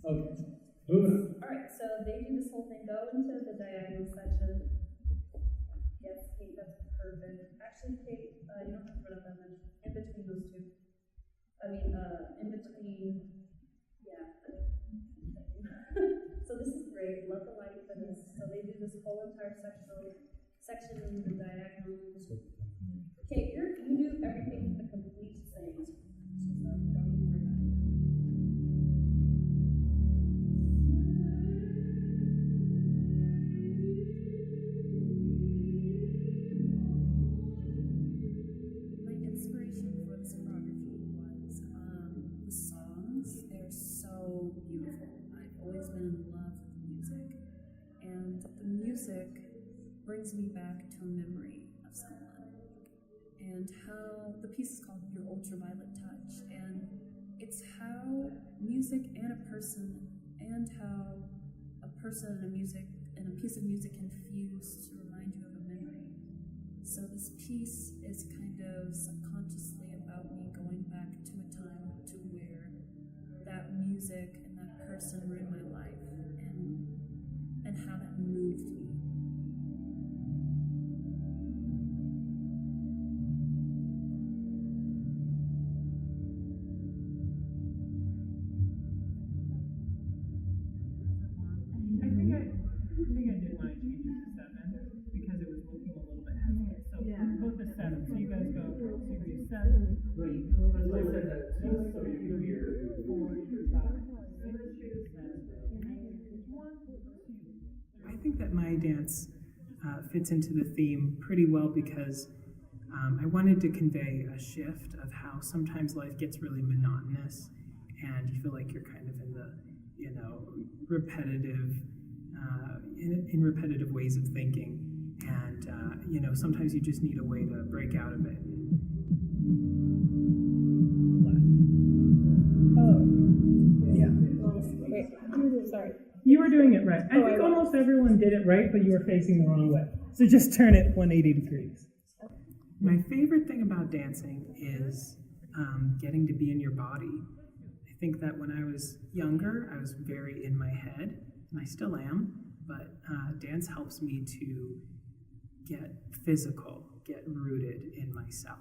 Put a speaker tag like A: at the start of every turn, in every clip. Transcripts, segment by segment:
A: Okay, moving on.
B: Alright, so they do this whole thing, go into the diagonal section. Yes, Kate, that's perfect. Actually, Kate, you don't have to run up that much. In between those two. In between, yeah. So this is great, love the light for this. So they do this whole entire section in the diagonal. Okay, you do everything the complete same. So don't even worry about it.
C: My inspiration for this choreography was the songs. They're so beautiful. I've always been in love with music, and the music brings me back to a memory of someone. And how the piece is called Your Ultraviolet Touch, and it's how music and a person, and how a person and a piece of music can fuse to remind you of a memory. So this piece is kind of subconsciously about me going back to a time to where that music and that person were in my life, and how that moved me.
A: I think I did want to change it to 7 because it was looking a little bit heavy. So both the 7. So you guys go. So you do 7. Right. That's why I said that. So you do your 4, 5, 6, 7, 8, 1, 2. I think that my dance fits into the theme pretty well because I wanted to convey a shift of how sometimes life gets really monotonous and you feel like you're kind of in the, repetitive, in repetitive ways of thinking. And, sometimes you just need a way to break out of it. Oh, yeah.
B: Wait, sorry.
A: You were doing it right. I think almost everyone did it right, but you were facing the wrong way. So just turn it 180 degrees. My favorite thing about dancing is getting to be in your body. I think that when I was younger, I was very in my head, and I still am, but dance helps me to get physical, get rooted in myself.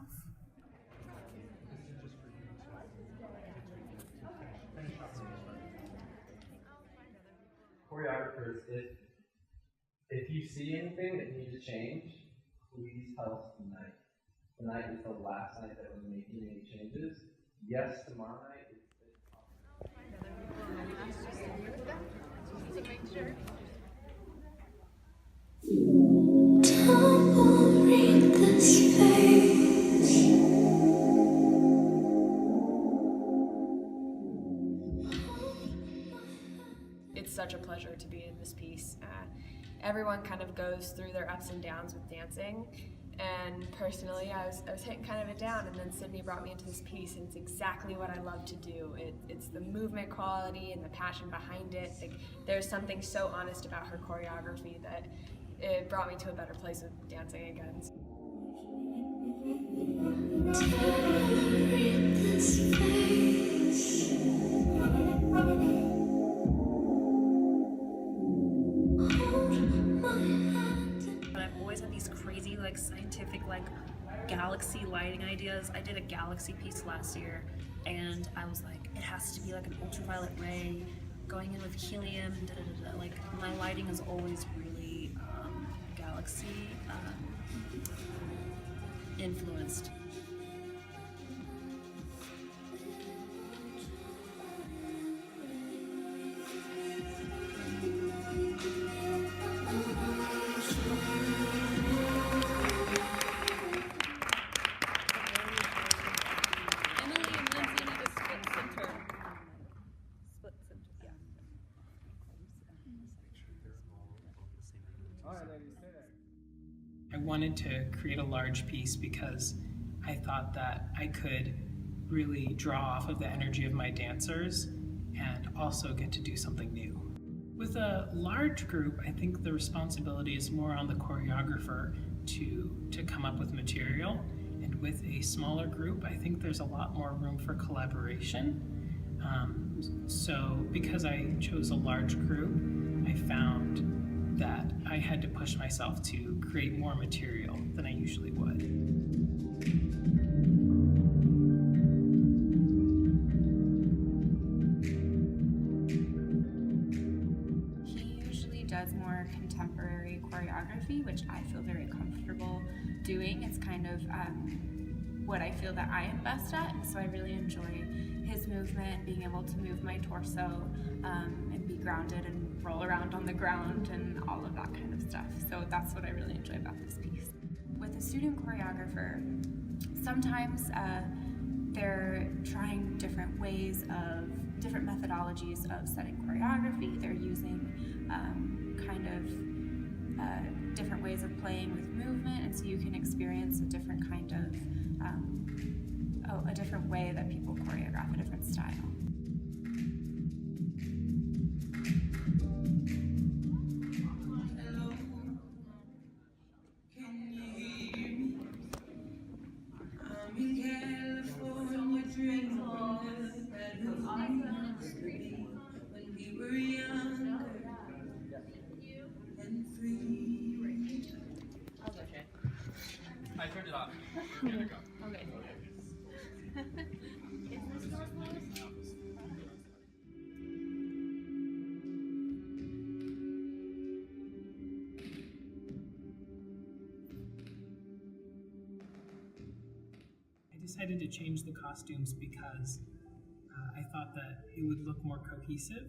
D: Choreographers, if you see anything that needs to change, please tell us tonight. Tonight is the last night that we're making any changes. Yes, tomorrow night.
E: It's such a pleasure to be in this piece. Everyone kind of goes through their ups and downs with dancing, and personally I was hitting kind of a down, and then Sydney brought me into this piece, and it's exactly what I love to do. It's the movement quality and the passion behind it. There's something so honest about her choreography that it brought me to a better place with dancing again.
C: Scientific galaxy lighting ideas. I did a galaxy piece last year, and I was like, it has to be like an ultraviolet ray going in with helium. My lighting is always really galaxy influenced.
A: I wanted to create a large piece because I thought that I could really draw off of the energy of my dancers and also get to do something new. With a large group, I think the responsibility is more on the choreographer to come up with material. And with a smaller group, I think there's a lot more room for collaboration. So because I chose a large group, I found that I had to push myself to create more material than I usually would.
F: He usually does more contemporary choreography, which I feel very comfortable doing. It's kind of what I feel that I am best at, and so I really enjoy his movement, being able to move my torso and be grounded and roll around on the ground and all of that kind of stuff. So that's what I really enjoy about this piece. With a student choreographer, sometimes they're trying different ways of, different methodologies of setting choreography. They're using different ways of playing with movement, and so you can experience a different kind of a different way that people choreograph, a different style.
D: I turned it off. There we go.
E: Okay.
A: I decided to change the costumes because I thought that it would look more cohesive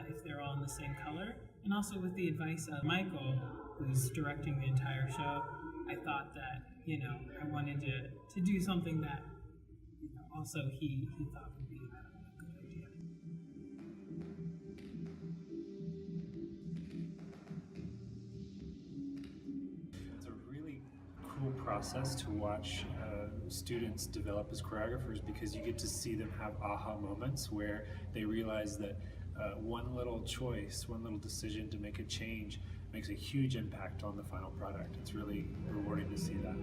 A: if they're all in the same color. And also with the advice of Michael, who's directing the entire show, I thought that, I wanted to do something that, also he thought would be a good idea.
G: It's a really cool process to watch students develop as choreographers, because you get to see them have aha moments where they realize that one little choice, one little decision to make a change makes a huge impact on the final product. It's really rewarding to see that.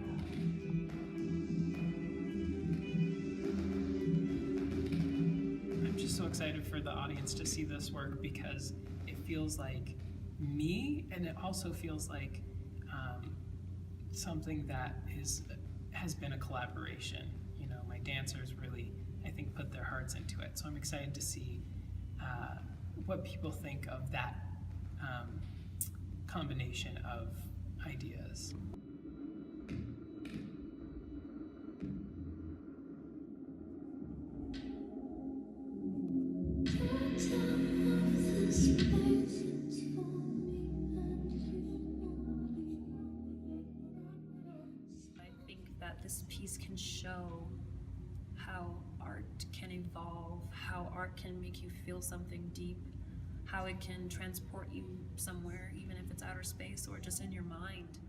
A: I'm just so excited for the audience to see this work because it feels like me, and it also feels like something that has been a collaboration. My dancers really, I think, put their hearts into it. So I'm excited to see what people think of that combination of ideas.
C: I think that this piece can show how art can evolve, how art can make you feel something deep, how it can transport you somewhere, even if it's outer space or just in your mind.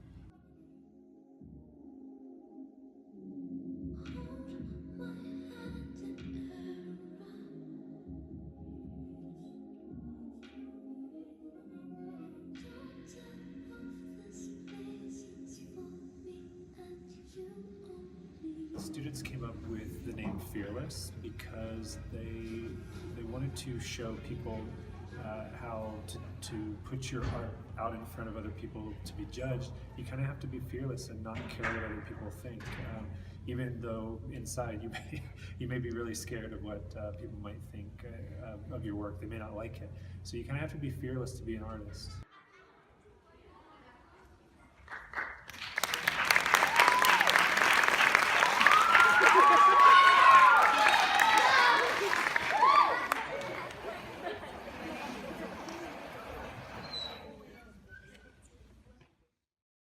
G: Students came up with the name Fearless because they wanted to show people how to put your art out in front of other people to be judged. You kind of have to be fearless and not care what other people think, even though inside you may be really scared of what people might think of your work. They may not like it. So you kind of have to be fearless to be an artist.